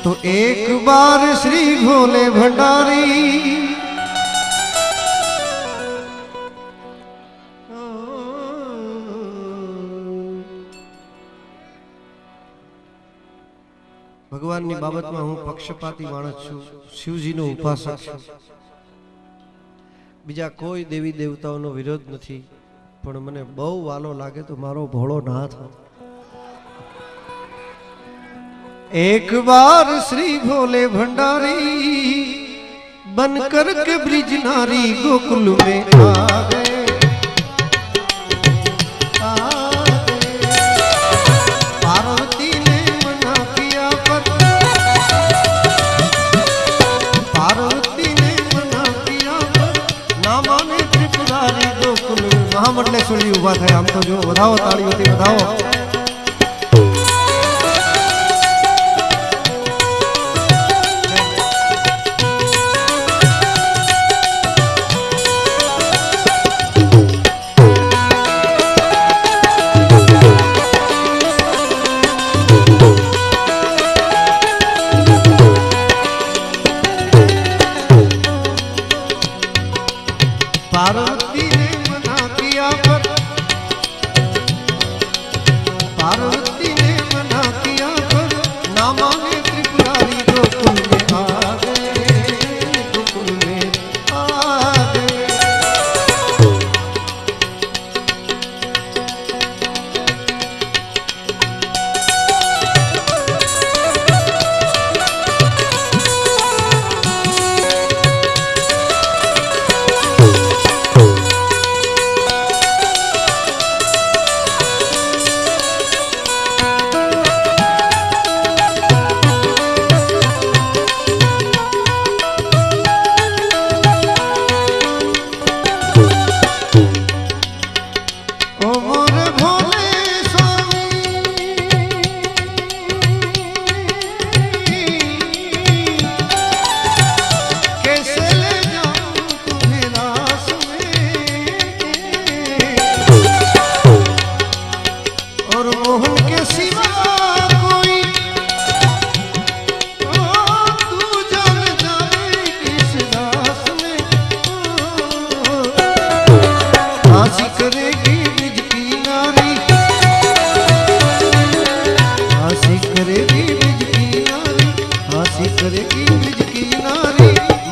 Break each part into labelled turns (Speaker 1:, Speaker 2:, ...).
Speaker 1: तो एक बार श्री भोले भंडारी भगवान ની બાબતમાં હું પક્ષપાતી માણસ છું, શિવજીનો ઉપાસક છું, બીજા કોઈ દેવી દેવતાઓનો વિરોધ નથી, પણ મને બહુ વાલો લાગે તો મારો ભોળો નાથ। एक बार श्री भोले भंडारी बनकर के ब्रिज नारी गोकुल में आ गए। पार्वती ने मना किया पर पार्वती ने मना किया पर ना माने त्रिपुरारी गोकुल में। महामंडलेश्वरी उभा थे, आम तो जो बधाओ ताड़ीओथी बधाओ। पार्वती ने मना किया पर पार्वती ने मना किया पर ना माने त्रिपुरारी गोकुल में आ गए, गोकुल में आ गए।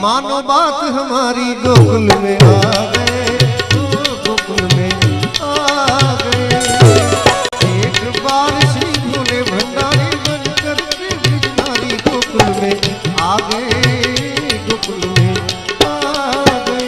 Speaker 1: मानो बात हमारी गोकुल में आ गए, गोकुल में आ गए। एक बार श्री भोले भंडारी बनकर के ब्रिज नारी गोकुल में आ गए, गोकुल में आ गए।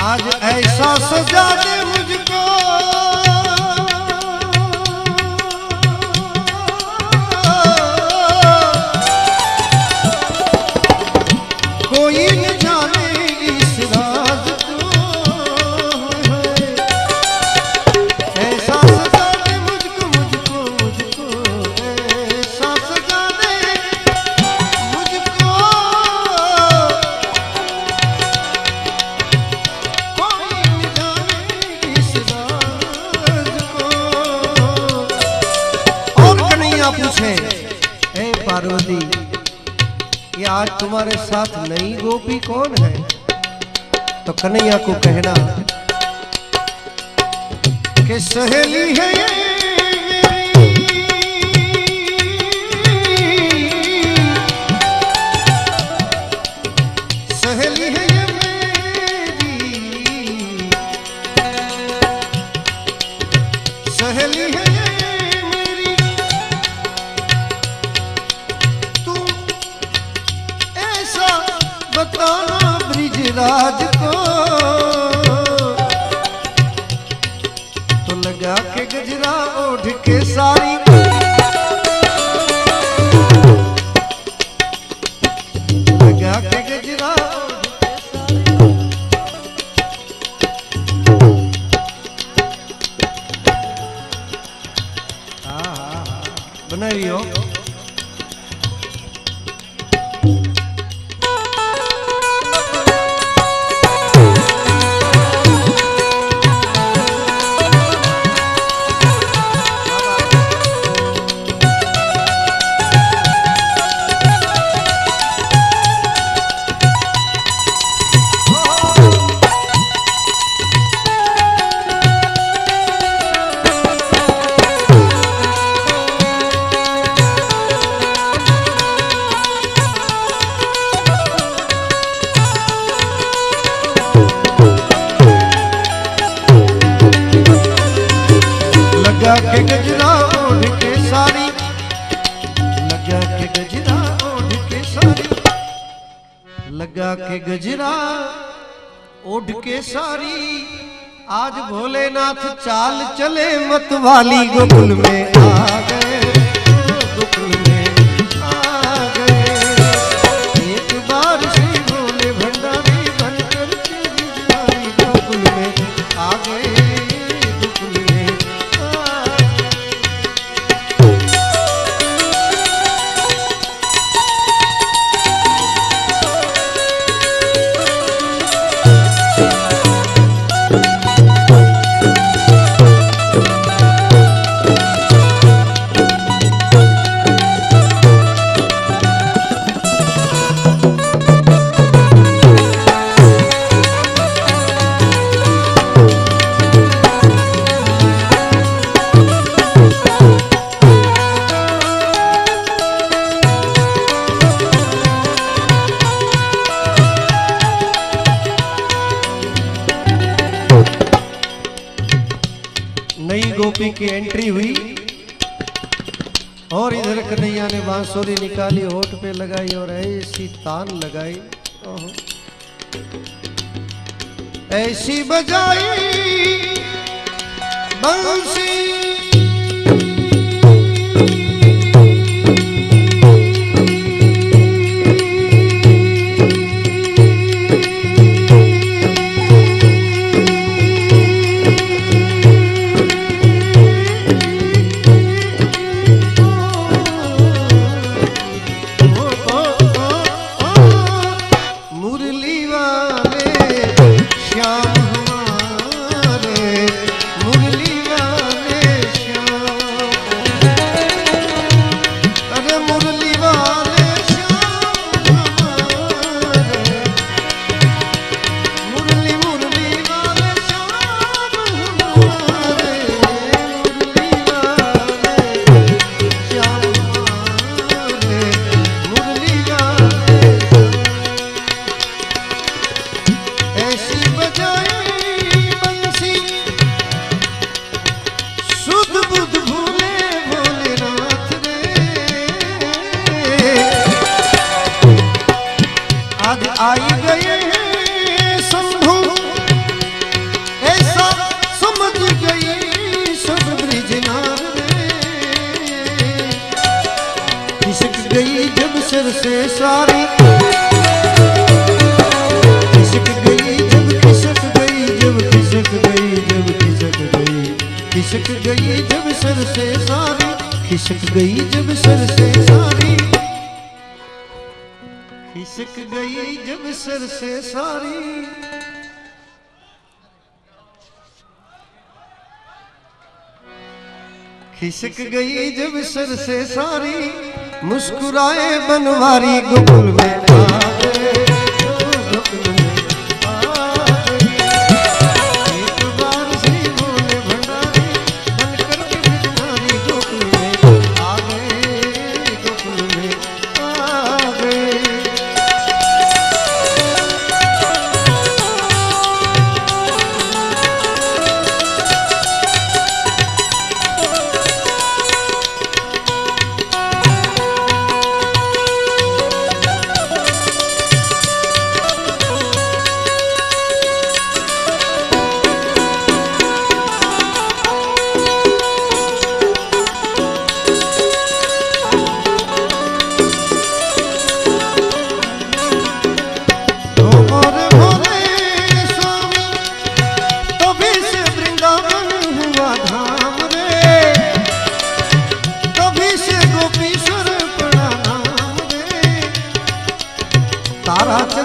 Speaker 1: आज ऐसा सजा दे मुझको कोई न जाने इस राज को। ऐसा सजा दे मुझको, मुझको, मुझको ऐसा सजा दे मुझको। पूछे हे पार्वती, ये आज तुम्हारे साथ नई गोपी कौन है? तो कन्हैया को कहना कि सहेली है ये मेरी, सहेली है ये मेरी, सहेली है ये मेरी, तू ऐसा बताना ब्रिजराज को, तो लगा के गजरा ओढ़ के सारी, लगा के गजरा बनाई हो। लगा के गजरा ओढ़ के सारी, लगा के गजरा ओढ़ के सारी, लगा के गजरा ओढ़ के सारी, आज भोलेनाथ चाल चले मतवाली, गोकुल में आ गए, गोकुल में आ गए। एक बार श्री भोले भंडारी बनकर तेरी जुआरी, गोकुल में आ गए, गोकुल में आ नई गोपी की एंट्री हुई और इधर कन्हैया ने बांसुरी निकाली, होठ पे लगाई और ऐसी तान लगाई, ऐसी बजाई बंसी, आई गए हैं शंभु, ऐसा समझ गई सब ब्रिजनार में, खिसक गई जब सिर से सारी, खिसक गई जब खिसक गई, जब खिसक गई, जब खिसक गई, खिसक गई जब सिर से सारी, खिसक गई जब सिर से सारी, खिसक गई जब सिर से सारी। खिसक गई जब सिर से सारी, मुस्कुराए बनवारी, गोकुल में आ गए, गोकुल में आ गए। एक बार श्री भोले भंडारी बनकर के बिजनारी, गोकुल में आ गए, गोकुल में आ गए।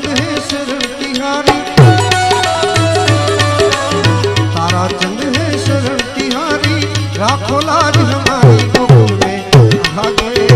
Speaker 1: चंद है शरण तिहारी, तारा चंद है शरण तिहारी, राखो लाज हमारी गोकुल में आ गए।